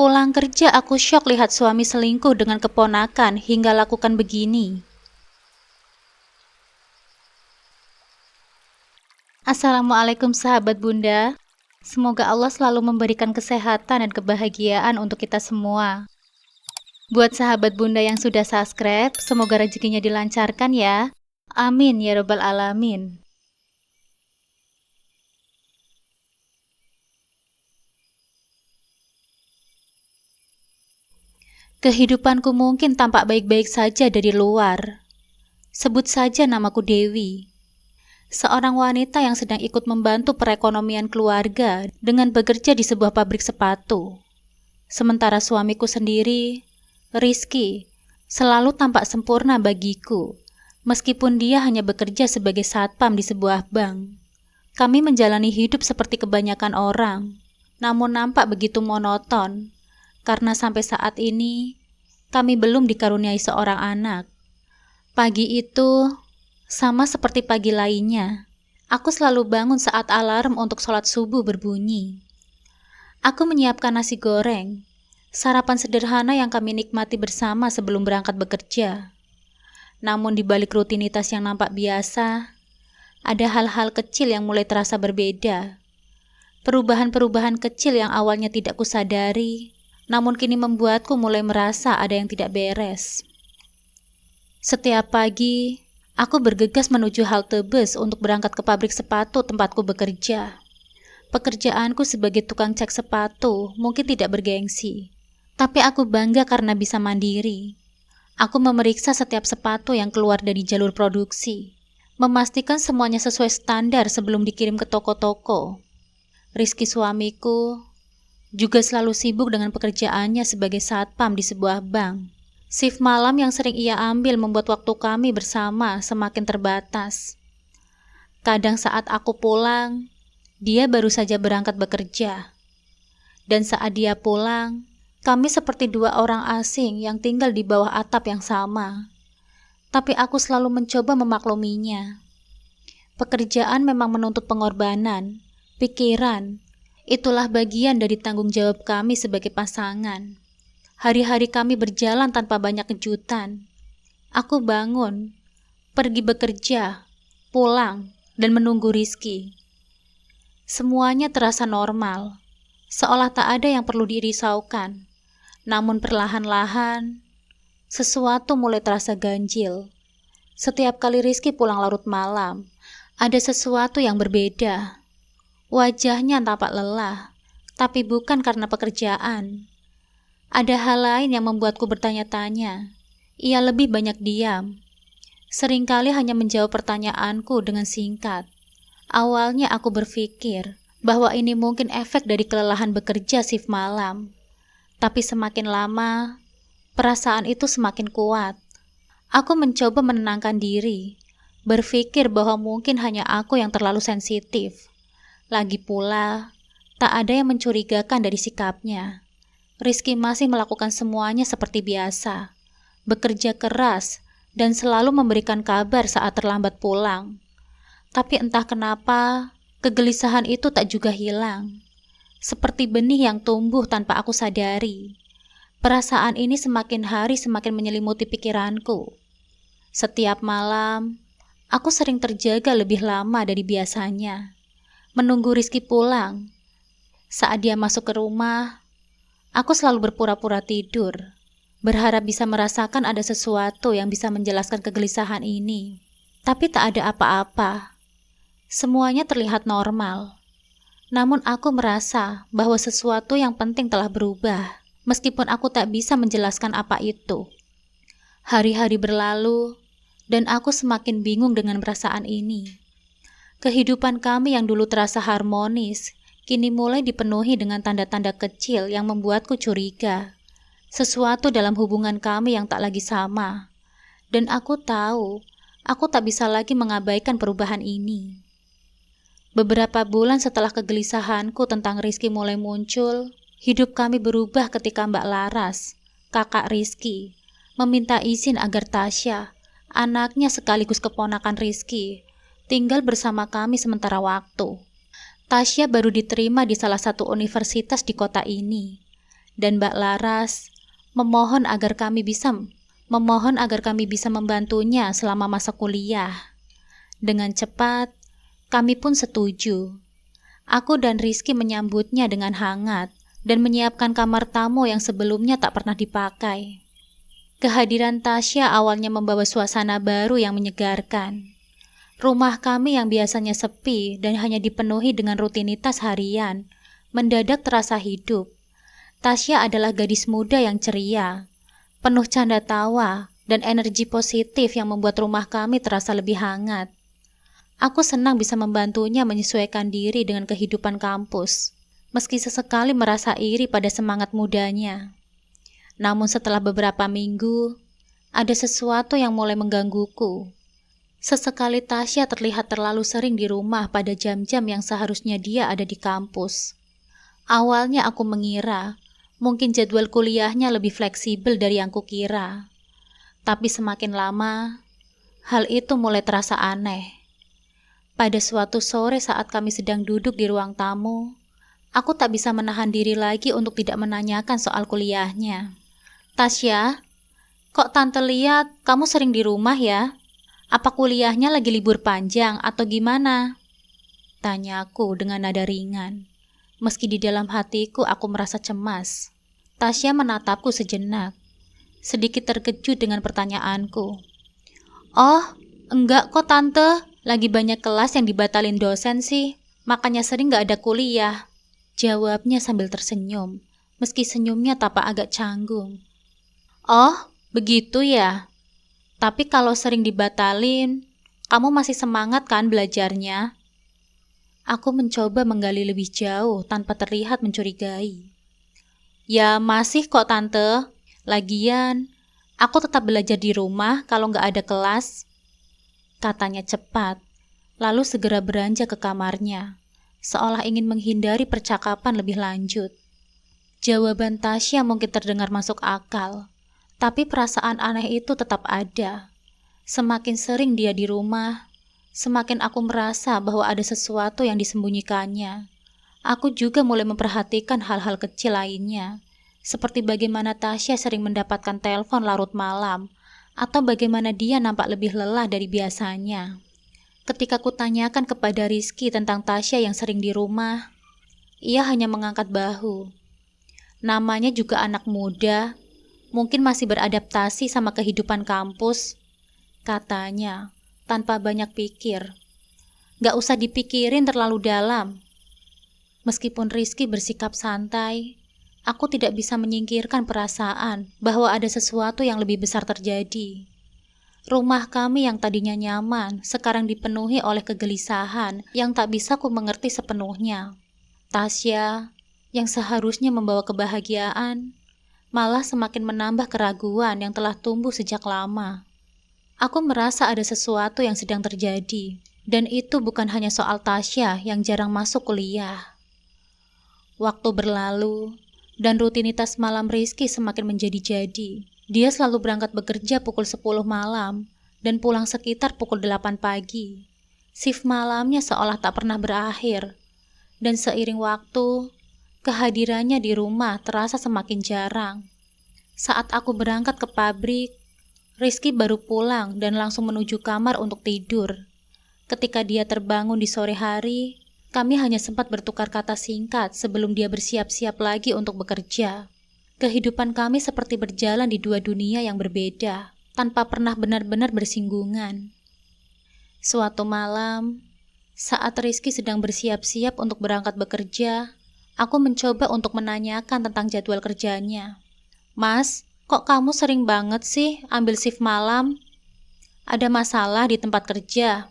Pulang kerja aku syok lihat suami selingkuh dengan keponakan hingga lakukan begini. Assalamualaikum sahabat Bunda. Semoga Allah selalu memberikan kesehatan dan kebahagiaan untuk kita semua. Buat sahabat Bunda yang sudah subscribe, semoga rezekinya dilancarkan ya. Amin ya Rabbal Alamin. Kehidupanku mungkin tampak baik-baik saja dari luar. Sebut saja namaku Dewi. Seorang wanita yang sedang ikut membantu perekonomian keluarga dengan bekerja di sebuah pabrik sepatu. Sementara suamiku sendiri, Rizky, selalu tampak sempurna bagiku, meskipun dia hanya bekerja sebagai satpam di sebuah bank. Kami menjalani hidup seperti kebanyakan orang, namun nampak begitu monoton, karena sampai saat ini, kami belum dikaruniai seorang anak. Pagi itu, sama seperti pagi lainnya, aku selalu bangun saat alarm untuk sholat subuh berbunyi. Aku menyiapkan nasi goreng, sarapan sederhana yang kami nikmati bersama sebelum berangkat bekerja. Namun di balik rutinitas yang nampak biasa, ada hal-hal kecil yang mulai terasa berbeda. Perubahan-perubahan kecil yang awalnya tidak kusadari, namun kini membuatku mulai merasa ada yang tidak beres. Setiap pagi, aku bergegas menuju halte bus untuk berangkat ke pabrik sepatu tempatku bekerja. Pekerjaanku sebagai tukang cek sepatu mungkin tidak bergengsi, tapi aku bangga karena bisa mandiri. Aku memeriksa setiap sepatu yang keluar dari jalur produksi, memastikan semuanya sesuai standar sebelum dikirim ke toko-toko. Rizky suamiku juga selalu sibuk dengan pekerjaannya sebagai satpam di sebuah bank. Shift malam yang sering ia ambil membuat waktu kami bersama semakin terbatas. Kadang saat aku pulang, dia baru saja berangkat bekerja. Dan saat dia pulang, kami seperti dua orang asing yang tinggal di bawah atap yang sama. Tapi aku selalu mencoba memakluminya. Pekerjaan memang menuntut pengorbanan, pikiran. Itulah bagian dari tanggung jawab kami sebagai pasangan. Hari-hari kami berjalan tanpa banyak kejutan. Aku bangun, pergi bekerja, pulang, dan menunggu Rizky. Semuanya terasa normal, seolah tak ada yang perlu dirisaukan. Namun perlahan-lahan, sesuatu mulai terasa ganjil. Setiap kali Rizky pulang larut malam, ada sesuatu yang berbeda. Wajahnya tampak lelah, tapi bukan karena pekerjaan. Ada hal lain yang membuatku bertanya-tanya. Ia lebih banyak diam. Seringkali hanya menjawab pertanyaanku dengan singkat. Awalnya aku berpikir bahwa ini mungkin efek dari kelelahan bekerja shift malam. Tapi semakin lama, perasaan itu semakin kuat. Aku mencoba menenangkan diri, berpikir bahwa mungkin hanya aku yang terlalu sensitif. Lagi pula, tak ada yang mencurigakan dari sikapnya. Rizky masih melakukan semuanya seperti biasa, bekerja keras, dan selalu memberikan kabar saat terlambat pulang. Tapi entah kenapa, kegelisahan itu tak juga hilang. Seperti benih yang tumbuh tanpa aku sadari. Perasaan ini semakin hari semakin menyelimuti pikiranku. Setiap malam, aku sering terjaga lebih lama dari biasanya. Menunggu Rizky pulang. Saat dia masuk ke rumah, aku selalu berpura-pura tidur, berharap bisa merasakan ada sesuatu yang bisa menjelaskan kegelisahan ini. Tapi tak ada apa-apa. Semuanya terlihat normal. Namun aku merasa bahwa sesuatu yang penting telah berubah, meskipun aku tak bisa menjelaskan apa itu. Hari-hari berlalu, dan aku semakin bingung dengan perasaan ini. Kehidupan kami yang dulu terasa harmonis, kini mulai dipenuhi dengan tanda-tanda kecil yang membuatku curiga. Sesuatu dalam hubungan kami yang tak lagi sama. Dan aku tahu, aku tak bisa lagi mengabaikan perubahan ini. Beberapa bulan setelah kegelisahanku tentang Rizky mulai muncul, hidup kami berubah ketika Mbak Laras, kakak Rizky, meminta izin agar Tasya, anaknya sekaligus keponakan Rizky, tinggal bersama kami sementara waktu. Tasya baru diterima di salah satu universitas di kota ini. dan Mbak Laras memohon agar kami bisa membantunya selama masa kuliah. Dengan cepat, kami pun setuju. Aku dan Rizky menyambutnya dengan hangat dan menyiapkan kamar tamu yang sebelumnya tak pernah dipakai. Kehadiran Tasya awalnya membawa suasana baru yang menyegarkan. Rumah kami yang biasanya sepi dan hanya dipenuhi dengan rutinitas harian, mendadak terasa hidup. Tasya adalah gadis muda yang ceria, penuh canda tawa dan energi positif yang membuat rumah kami terasa lebih hangat. Aku senang bisa membantunya menyesuaikan diri dengan kehidupan kampus, meski sesekali merasa iri pada semangat mudanya. Namun setelah beberapa minggu, ada sesuatu yang mulai menggangguku. Sesekali Tasya terlihat terlalu sering di rumah pada jam-jam yang seharusnya dia ada di kampus. Awalnya aku mengira mungkin jadwal kuliahnya lebih fleksibel dari yang kukira. Tapi semakin lama, hal itu mulai terasa aneh. Pada suatu sore saat kami sedang duduk di ruang tamu, aku tak bisa menahan diri lagi untuk tidak menanyakan soal kuliahnya. Tasya, kok tante lihat kamu sering di rumah ya? Apa kuliahnya lagi libur panjang atau gimana? Tanyaku dengan nada ringan. Meski di dalam hatiku aku merasa cemas. Tasya menatapku sejenak, sedikit terkejut dengan pertanyaanku. Oh, enggak kok tante, lagi banyak kelas yang dibatalin dosen sih, makanya sering gak ada kuliah. Jawabnya sambil tersenyum, meski senyumnya tampak agak canggung. Oh, begitu ya? Tapi kalau sering dibatalin, kamu masih semangat kan belajarnya? Aku mencoba menggali lebih jauh tanpa terlihat mencurigai. Ya masih kok tante, lagian aku tetap belajar di rumah kalau nggak ada kelas. Katanya cepat, lalu segera beranjak ke kamarnya, seolah ingin menghindari percakapan lebih lanjut. Jawaban Tasya mungkin terdengar masuk akal. Tapi perasaan aneh itu tetap ada. Semakin sering dia di rumah, semakin aku merasa bahwa ada sesuatu yang disembunyikannya. Aku juga mulai memperhatikan hal-hal kecil lainnya, seperti bagaimana Tasya sering mendapatkan telepon larut malam, atau bagaimana dia nampak lebih lelah dari biasanya. Ketika kutanyakan kepada Rizky tentang Tasya yang sering di rumah, ia hanya mengangkat bahu. Namanya juga anak muda, mungkin masih beradaptasi sama kehidupan kampus, katanya, tanpa banyak pikir. Gak usah dipikirin terlalu dalam. Meskipun Rizky bersikap santai, aku tidak bisa menyingkirkan perasaan bahwa ada sesuatu yang lebih besar terjadi. Rumah kami yang tadinya nyaman, sekarang dipenuhi oleh kegelisahan yang tak bisa ku mengerti sepenuhnya. Tasya, yang seharusnya membawa kebahagiaan, malah semakin menambah keraguan yang telah tumbuh sejak lama. Aku merasa ada sesuatu yang sedang terjadi, dan itu bukan hanya soal Tasya yang jarang masuk kuliah. Waktu berlalu, dan rutinitas malam Rizky semakin menjadi-jadi. Dia selalu berangkat bekerja pukul 10 malam, dan pulang sekitar pukul 8 pagi. Shift malamnya seolah tak pernah berakhir, dan seiring waktu, kehadirannya di rumah terasa semakin jarang. Saat aku berangkat ke pabrik, Rizky baru pulang dan langsung menuju kamar untuk tidur. Ketika dia terbangun di sore hari, kami hanya sempat bertukar kata singkat sebelum dia bersiap-siap lagi untuk bekerja. Kehidupan kami seperti berjalan di dua dunia yang berbeda, tanpa pernah benar-benar bersinggungan. Suatu malam, saat Rizky sedang bersiap-siap untuk berangkat bekerja, aku mencoba untuk menanyakan tentang jadwal kerjanya. Mas, kok kamu sering banget sih ambil shift malam? Ada masalah di tempat kerja?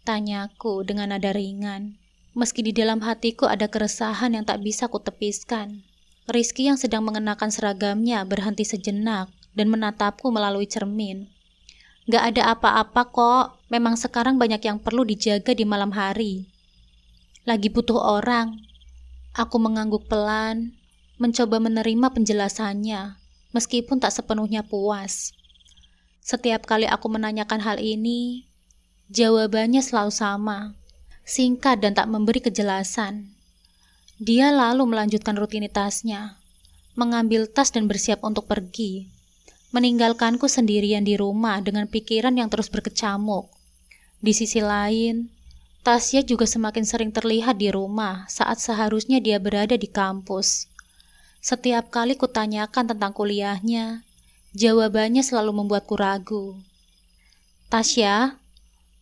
Tanyaku dengan nada ringan. Meski di dalam hatiku ada keresahan yang tak bisa kutepiskan. Rizky yang sedang mengenakan seragamnya berhenti sejenak dan menatapku melalui cermin. Gak ada apa-apa kok, memang sekarang banyak yang perlu dijaga di malam hari. Lagi butuh orang. Aku mengangguk pelan, mencoba menerima penjelasannya, meskipun tak sepenuhnya puas. Setiap kali aku menanyakan hal ini, jawabannya selalu sama, singkat dan tak memberi kejelasan. Dia lalu melanjutkan rutinitasnya, mengambil tas dan bersiap untuk pergi, meninggalkanku sendirian di rumah dengan pikiran yang terus berkecamuk. Di sisi lain, Tasya juga semakin sering terlihat di rumah saat seharusnya dia berada di kampus. Setiap kali kutanyakan tentang kuliahnya, jawabannya selalu membuatku ragu. Tasya,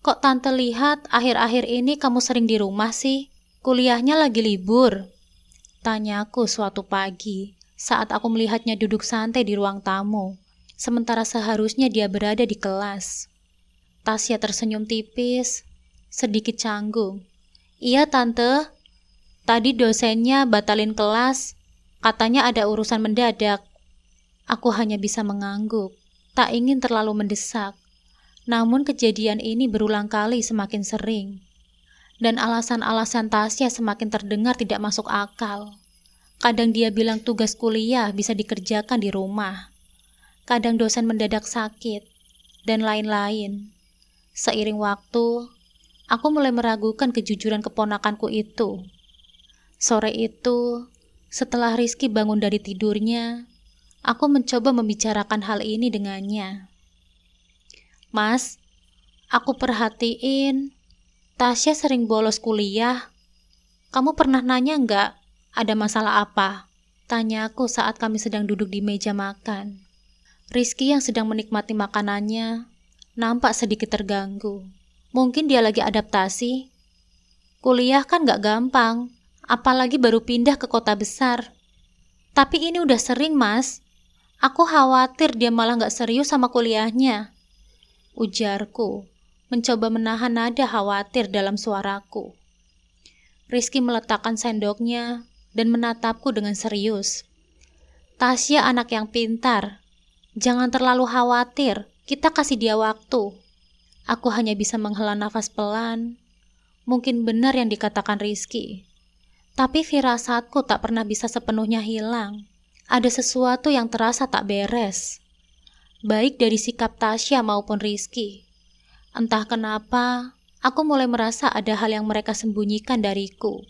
kok tante lihat akhir-akhir ini kamu sering di rumah sih? Kuliahnya lagi libur? Tanyaku suatu pagi saat aku melihatnya duduk santai di ruang tamu, sementara seharusnya dia berada di kelas. Tasya tersenyum tipis, sedikit canggung. Iya tante, tadi dosennya batalin kelas, katanya ada urusan mendadak. Aku hanya bisa mengangguk, tak ingin terlalu mendesak. Namun kejadian ini berulang kali semakin sering. Dan alasan-alasan Tasya semakin terdengar tidak masuk akal. Kadang dia bilang tugas kuliah bisa dikerjakan di rumah. Kadang dosen mendadak sakit, dan lain-lain. Seiring waktu, aku mulai meragukan kejujuran keponakanku itu. Sore itu, setelah Rizky bangun dari tidurnya, aku mencoba membicarakan hal ini dengannya. Mas, aku perhatiin Tasya sering bolos kuliah. Kamu pernah nanya nggak ada masalah apa? Tanyaku saat kami sedang duduk di meja makan. Rizky yang sedang menikmati makanannya nampak sedikit terganggu. Mungkin dia lagi adaptasi. Kuliah kan nggak gampang, apalagi baru pindah ke kota besar. Tapi ini udah sering, Mas. Aku khawatir dia malah nggak serius sama kuliahnya. Ujarku, mencoba menahan nada khawatir dalam suaraku. Rizky meletakkan sendoknya dan menatapku dengan serius. Tasya anak yang pintar. Jangan terlalu khawatir, kita kasih dia waktu. Aku hanya bisa menghela nafas pelan. Mungkin benar yang dikatakan Rizky. Tapi firasatku tak pernah bisa sepenuhnya hilang. Ada sesuatu yang terasa tak beres. Baik dari sikap Tasya maupun Rizky. Entah kenapa, aku mulai merasa ada hal yang mereka sembunyikan dariku.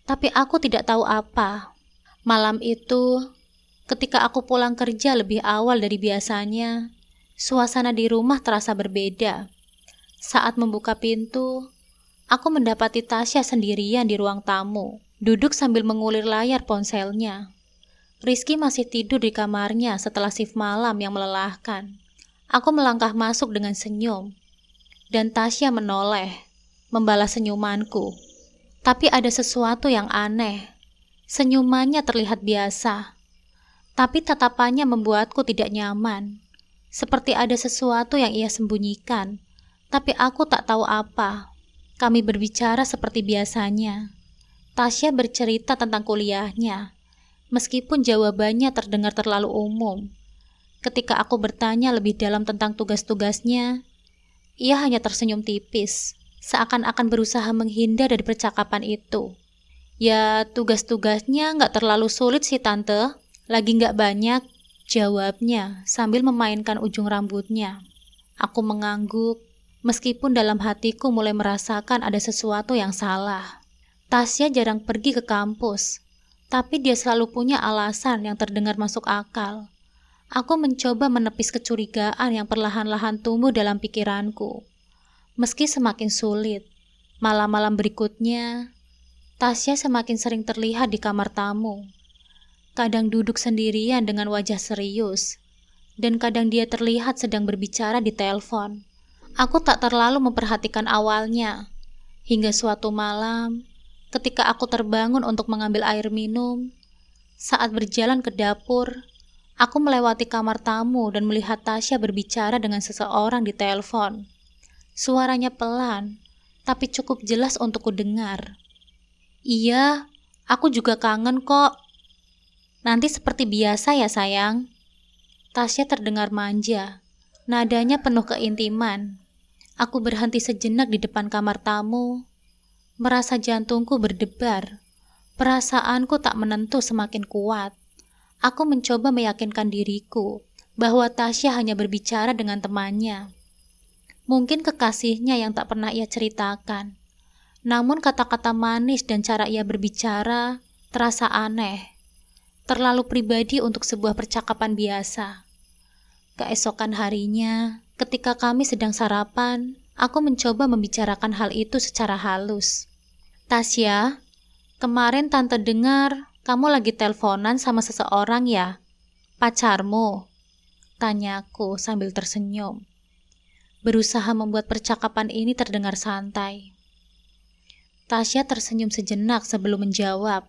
Tapi aku tidak tahu apa. Malam itu, ketika aku pulang kerja lebih awal dari biasanya, suasana di rumah terasa berbeda. Saat membuka pintu, aku mendapati Tasya sendirian di ruang tamu, duduk sambil mengulir layar ponselnya. Rizky masih tidur di kamarnya setelah shift malam yang melelahkan. Aku melangkah masuk dengan senyum, dan Tasya menoleh, membalas senyumanku. Tapi ada sesuatu yang aneh. Senyumannya terlihat biasa, tapi tatapannya membuatku tidak nyaman. Seperti ada sesuatu yang ia sembunyikan, tapi aku tak tahu apa. Kami berbicara seperti biasanya. Tasya bercerita tentang kuliahnya, meskipun jawabannya terdengar terlalu umum. Ketika aku bertanya lebih dalam tentang tugas-tugasnya, ia hanya tersenyum tipis, seakan-akan berusaha menghindar dari percakapan itu. Ya, tugas-tugasnya nggak terlalu sulit sih tante, lagi nggak banyak, jawabnya sambil memainkan ujung rambutnya. Aku mengangguk, meskipun dalam hatiku mulai merasakan ada sesuatu yang salah. Tasya jarang pergi ke kampus, tapi dia selalu punya alasan yang terdengar masuk akal. Aku mencoba menepis kecurigaan yang perlahan-lahan tumbuh dalam pikiranku. Meski semakin sulit, malam-malam berikutnya, Tasya semakin sering terlihat di kamar tamu. Kadang duduk sendirian dengan wajah serius, dan kadang dia terlihat sedang berbicara di telepon. Aku tak terlalu memperhatikan awalnya, hingga suatu malam, ketika aku terbangun untuk mengambil air minum, saat berjalan ke dapur, aku melewati kamar tamu dan melihat Tasya berbicara dengan seseorang di telepon. Suaranya pelan, tapi cukup jelas untuk kudengar. Iya, aku juga kangen kok. Nanti seperti biasa ya sayang. Tasya terdengar manja, nadanya penuh keintiman. Aku berhenti sejenak di depan kamar tamu, merasa jantungku berdebar. Perasaanku tak menentu semakin kuat. Aku mencoba meyakinkan diriku bahwa Tasya hanya berbicara dengan temannya. Mungkin kekasihnya yang tak pernah ia ceritakan. Namun kata-kata manis dan cara ia berbicara terasa aneh. terlalu pribadi untuk sebuah percakapan biasa. Keesokan harinya, ketika kami sedang sarapan, aku mencoba membicarakan hal itu secara halus. "Tasya, kemarin tante dengar kamu lagi teleponan sama seseorang ya? Pacarmu?" tanyaku sambil tersenyum. Berusaha membuat percakapan ini terdengar santai. Tasya tersenyum sejenak sebelum menjawab.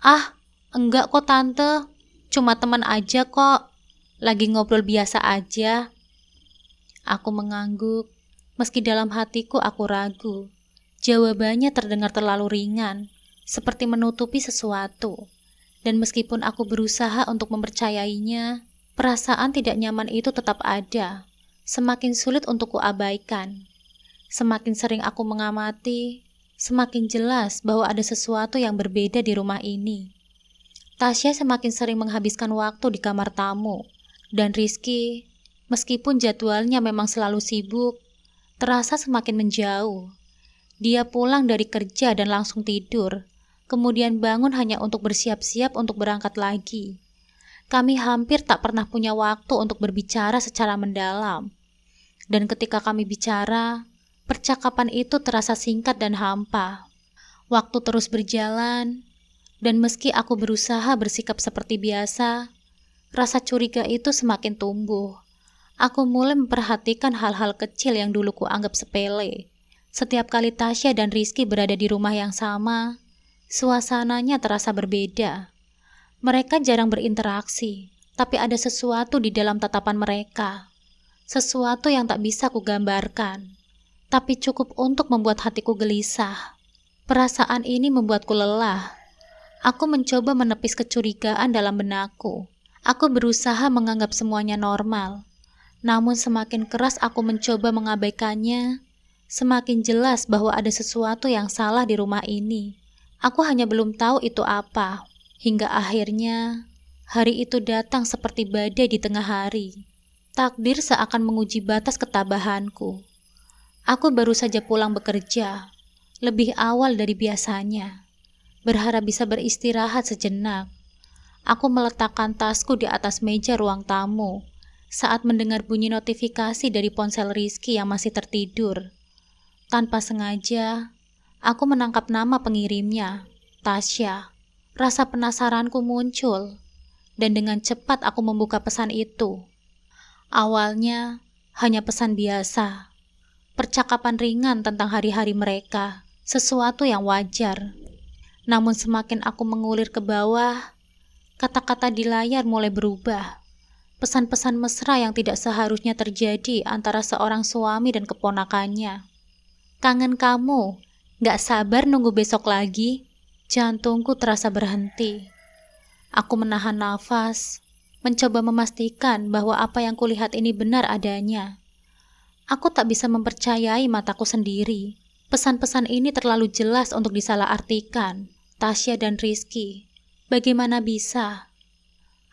"Ah, enggak kok tante, cuma teman aja kok, lagi ngobrol biasa aja." Aku mengangguk, meski dalam hatiku aku ragu. Jawabannya terdengar terlalu ringan, seperti menutupi sesuatu. Dan meskipun aku berusaha untuk mempercayainya, perasaan tidak nyaman itu tetap ada. Semakin sulit untuk kuabaikan. Semakin sering aku mengamati, semakin jelas bahwa ada sesuatu yang berbeda di rumah ini. Tasya semakin sering menghabiskan waktu di kamar tamu, dan Rizky, meskipun jadwalnya memang selalu sibuk, terasa semakin menjauh. Dia pulang dari kerja dan langsung tidur, kemudian bangun hanya untuk bersiap-siap untuk berangkat lagi. Kami hampir tak pernah punya waktu untuk berbicara secara mendalam. Dan ketika kami bicara, percakapan itu terasa singkat dan hampa. Waktu terus berjalan, dan meski aku berusaha bersikap seperti biasa, rasa curiga itu semakin tumbuh. Aku mulai memperhatikan hal-hal kecil yang dulu kuanggap sepele. Setiap kali Tasya dan Rizky berada di rumah yang sama, suasananya terasa berbeda. Mereka jarang berinteraksi, tapi ada sesuatu di dalam tatapan mereka. Sesuatu yang tak bisa kugambarkan, tapi cukup untuk membuat hatiku gelisah. Perasaan ini membuatku lelah. Aku mencoba menepis kecurigaan dalam benakku. Aku berusaha menganggap semuanya normal. Namun semakin keras aku mencoba mengabaikannya, semakin jelas bahwa ada sesuatu yang salah di rumah ini. Aku hanya belum tahu itu apa. Hingga akhirnya, hari itu datang seperti badai di tengah hari. Takdir seakan menguji batas ketabahanku. Aku baru saja pulang bekerja, lebih awal dari biasanya. Berharap bisa beristirahat sejenak. Aku meletakkan tasku di atas meja ruang tamu saat mendengar bunyi notifikasi dari ponsel Rizky yang masih tertidur. Tanpa sengaja, aku menangkap nama pengirimnya, Tasya. Rasa penasaranku muncul, dan dengan cepat aku membuka pesan itu. Awalnya, hanya pesan biasa. Percakapan ringan tentang hari-hari mereka, sesuatu yang wajar. Namun semakin aku mengulir ke bawah, kata-kata di layar mulai berubah. Pesan-pesan mesra yang tidak seharusnya terjadi antara seorang suami dan keponakannya. "Kangen kamu, gak sabar nunggu besok lagi." Jantungku terasa berhenti. Aku menahan nafas, mencoba memastikan bahwa apa yang kulihat ini benar adanya. Aku tak bisa mempercayai mataku sendiri. Pesan-pesan ini terlalu jelas untuk disalahartikan. Tasya dan Rizky, bagaimana bisa?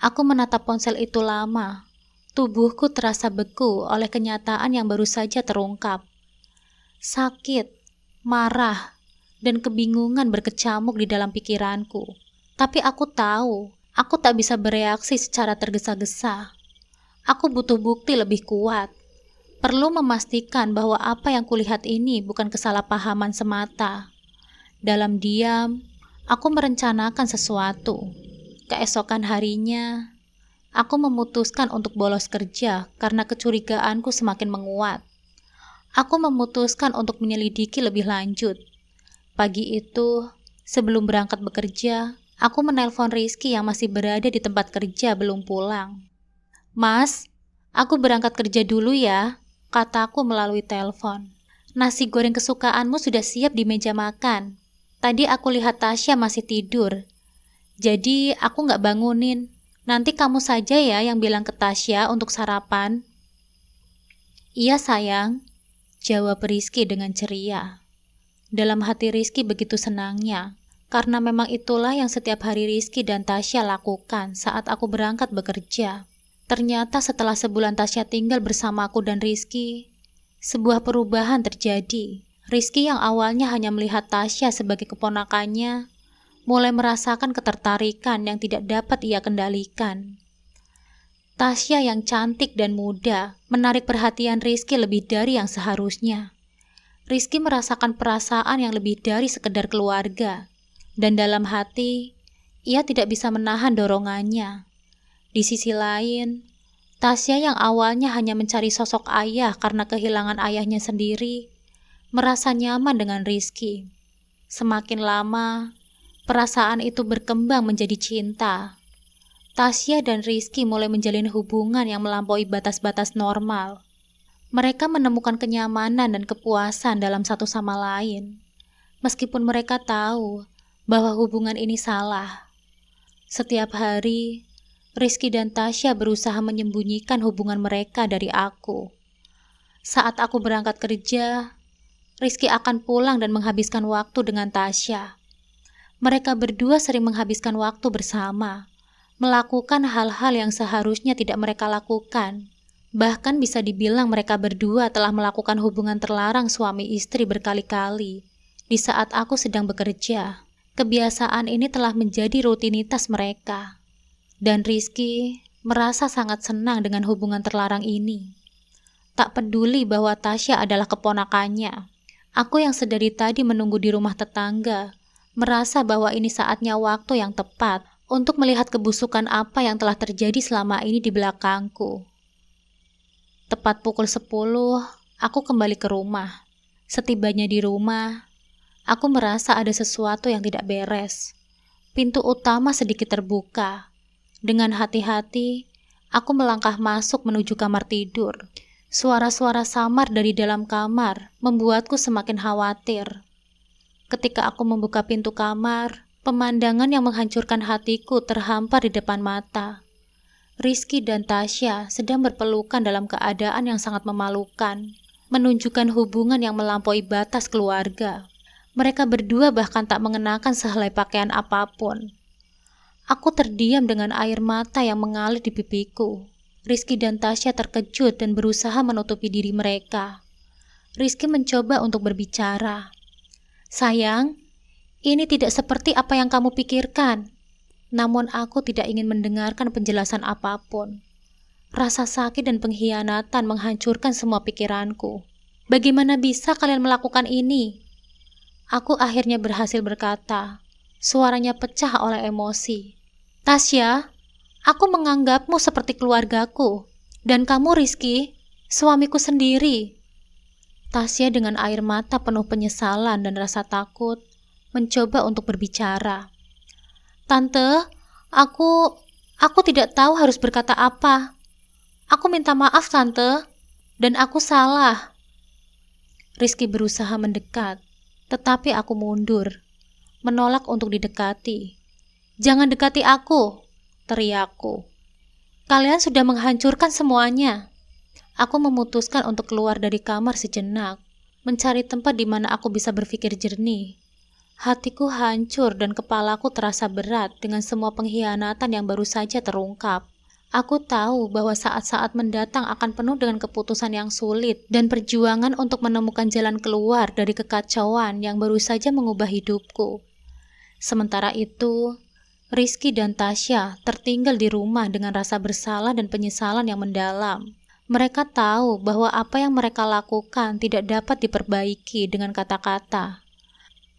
Aku menatap ponsel itu lama. Tubuhku terasa beku oleh kenyataan yang baru saja terungkap. Sakit, marah, dan kebingungan berkecamuk di dalam pikiranku. Tapi aku tahu, aku tak bisa bereaksi secara tergesa-gesa. Aku butuh bukti lebih kuat. Perlu memastikan bahwa apa yang kulihat ini bukan kesalahpahaman semata. Dalam diam, aku merencanakan sesuatu. Keesokan harinya, aku memutuskan untuk bolos kerja karena kecurigaanku semakin menguat. Aku memutuskan untuk menyelidiki lebih lanjut. Pagi itu, sebelum berangkat bekerja, aku menelpon Rizky yang masih berada di tempat kerja belum pulang. "Mas, aku berangkat kerja dulu ya," kataku melalui telepon. "Nasi goreng kesukaanmu sudah siap di meja makan. Tadi aku lihat Tasya masih tidur. Jadi aku gak bangunin. Nanti kamu saja ya yang bilang ke Tasya untuk sarapan." "Iya sayang," jawab Rizky dengan ceria. Dalam hati Rizky begitu senangnya, karena memang itulah yang setiap hari Rizky dan Tasya lakukan saat aku berangkat bekerja. Ternyata setelah sebulan Tasya tinggal bersamaku dan Rizky, sebuah perubahan terjadi. Rizky yang awalnya hanya melihat Tasya sebagai keponakannya, mulai merasakan ketertarikan yang tidak dapat ia kendalikan. Tasya yang cantik dan muda menarik perhatian Rizky lebih dari yang seharusnya. Rizky merasakan perasaan yang lebih dari sekedar keluarga, dan dalam hati, ia tidak bisa menahan dorongannya. Di sisi lain, Tasya yang awalnya hanya mencari sosok ayah karena kehilangan ayahnya sendiri, merasa nyaman dengan Rizky. Semakin lama, perasaan itu berkembang menjadi cinta. Tasya dan Rizky mulai menjalin hubungan yang melampaui batas-batas normal. Mereka menemukan kenyamanan dan kepuasan dalam satu sama lain, meskipun mereka tahu bahwa hubungan ini salah. Setiap hari, Rizky dan Tasya berusaha menyembunyikan hubungan mereka dari aku. Saat aku berangkat kerja, Rizky akan pulang dan menghabiskan waktu dengan Tasya. Mereka berdua sering menghabiskan waktu bersama, melakukan hal-hal yang seharusnya tidak mereka lakukan. Bahkan bisa dibilang mereka berdua telah melakukan hubungan terlarang suami istri berkali-kali di saat aku sedang bekerja. Kebiasaan ini telah menjadi rutinitas mereka. Dan Rizky merasa sangat senang dengan hubungan terlarang ini. Tak peduli bahwa Tasya adalah keponakannya. Aku yang sedari tadi menunggu di rumah tetangga, merasa bahwa ini saatnya waktu yang tepat untuk melihat kebusukan apa yang telah terjadi selama ini di belakangku. Tepat pukul 10, aku kembali ke rumah. Setibanya di rumah, aku merasa ada sesuatu yang tidak beres. Pintu utama sedikit terbuka. Dengan hati-hati, aku melangkah masuk menuju kamar tidur. Suara-suara samar dari dalam kamar membuatku semakin khawatir. Ketika aku membuka pintu kamar, pemandangan yang menghancurkan hatiku terhampar di depan mata. Rizky dan Tasya sedang berpelukan dalam keadaan yang sangat memalukan, menunjukkan hubungan yang melampaui batas keluarga. Mereka berdua bahkan tak mengenakan sehelai pakaian apapun. Aku terdiam dengan air mata yang mengalir di pipiku. Rizky dan Tasya terkejut dan berusaha menutupi diri mereka. Rizky mencoba untuk berbicara. "Sayang, ini tidak seperti apa yang kamu pikirkan." Namun aku tidak ingin mendengarkan penjelasan apapun. Rasa sakit dan pengkhianatan menghancurkan semua pikiranku. "Bagaimana bisa kalian melakukan ini?" Aku akhirnya berhasil berkata. Suaranya pecah oleh emosi. "Tasya, aku menganggapmu seperti keluargaku. Dan kamu, Rizky, suamiku sendiri." Tasya dengan air mata penuh penyesalan dan rasa takut mencoba untuk berbicara. "Tante, aku tidak tahu harus berkata apa. Aku minta maaf, Tante, dan aku salah." Rizky berusaha mendekat, tetapi aku mundur, menolak untuk didekati. "Jangan dekati aku," teriakku. "Kalian sudah menghancurkan semuanya." Aku memutuskan untuk keluar dari kamar sejenak, mencari tempat di mana aku bisa berpikir jernih. Hatiku hancur dan kepalaku terasa berat dengan semua pengkhianatan yang baru saja terungkap. Aku tahu bahwa saat-saat mendatang akan penuh dengan keputusan yang sulit dan perjuangan untuk menemukan jalan keluar dari kekacauan yang baru saja mengubah hidupku. Sementara itu, Rizky dan Tasya tertinggal di rumah dengan rasa bersalah dan penyesalan yang mendalam. Mereka tahu bahwa apa yang mereka lakukan tidak dapat diperbaiki dengan kata-kata.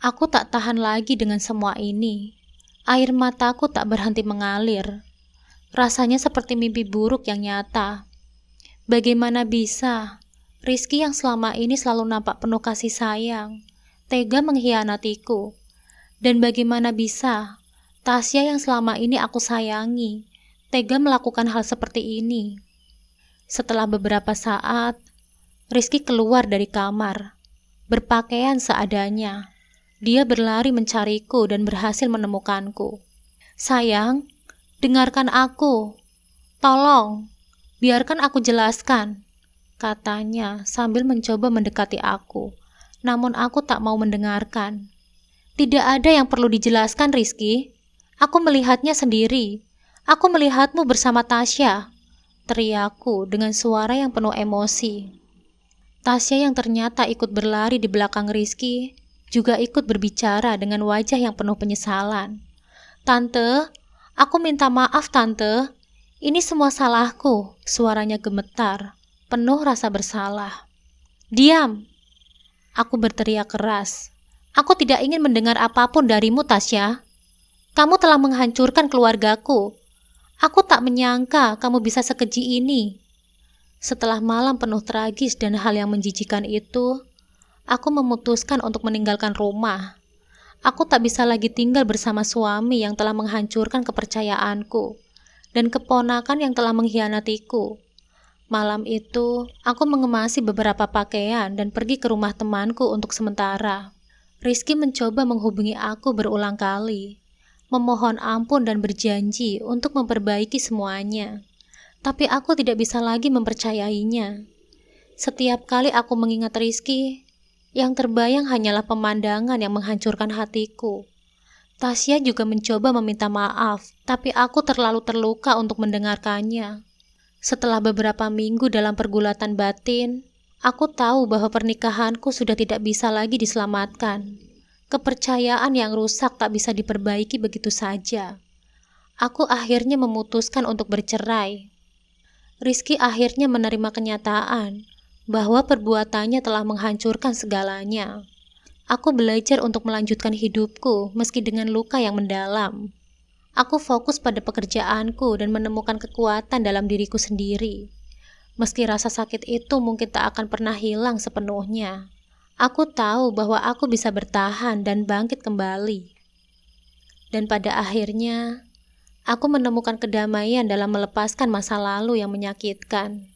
Aku tak tahan lagi dengan semua ini. Air mataku tak berhenti mengalir. Rasanya seperti mimpi buruk yang nyata. Bagaimana bisa Rizky yang selama ini selalu nampak penuh kasih sayang, tega mengkhianatiku? Dan bagaimana bisa Tasya yang selama ini aku sayangi, tega melakukan hal seperti ini? Setelah beberapa saat, Rizky keluar dari kamar, berpakaian seadanya. Dia berlari mencariku dan berhasil menemukanku. "Sayang, dengarkan aku. Tolong, biarkan aku jelaskan," katanya sambil mencoba mendekati aku. Namun aku tak mau mendengarkan. "Tidak ada yang perlu dijelaskan, Rizky. Aku melihatnya sendiri. Aku melihatmu bersama Tasya," teriakku dengan suara yang penuh emosi. Tasya yang ternyata ikut berlari di belakang Rizky juga ikut berbicara dengan wajah yang penuh penyesalan. "Tante, aku minta maaf tante. Ini semua salahku," suaranya gemetar, penuh rasa bersalah. "Diam!" Aku berteriak keras. "Aku tidak ingin mendengar apapun darimu, Tasya. Kamu telah menghancurkan keluargaku. Aku tak menyangka kamu bisa sekeji ini." Setelah malam penuh tragis dan hal yang menjijikan itu, aku memutuskan untuk meninggalkan rumah. Aku tak bisa lagi tinggal bersama suami yang telah menghancurkan kepercayaanku dan keponakan yang telah mengkhianatiku. Malam itu, aku mengemasi beberapa pakaian dan pergi ke rumah temanku untuk sementara. Rizky mencoba menghubungi aku berulang kali, memohon ampun dan berjanji untuk memperbaiki semuanya. Tapi aku tidak bisa lagi mempercayainya. Setiap kali aku mengingat Rizky, yang terbayang hanyalah pemandangan yang menghancurkan hatiku. Tasya juga mencoba meminta maaf, tapi aku terlalu terluka untuk mendengarkannya. Setelah beberapa minggu dalam pergulatan batin, aku tahu bahwa pernikahanku sudah tidak bisa lagi diselamatkan. Kepercayaan yang rusak tak bisa diperbaiki begitu saja. Aku akhirnya memutuskan untuk bercerai. Rizky akhirnya menerima kenyataan bahwa perbuatannya telah menghancurkan segalanya. Aku belajar untuk melanjutkan hidupku meski dengan luka yang mendalam. Aku fokus pada pekerjaanku dan menemukan kekuatan dalam diriku sendiri. Meski rasa sakit itu mungkin tak akan pernah hilang sepenuhnya, aku tahu bahwa aku bisa bertahan dan bangkit kembali. Dan pada akhirnya, aku menemukan kedamaian dalam melepaskan masa lalu yang menyakitkan.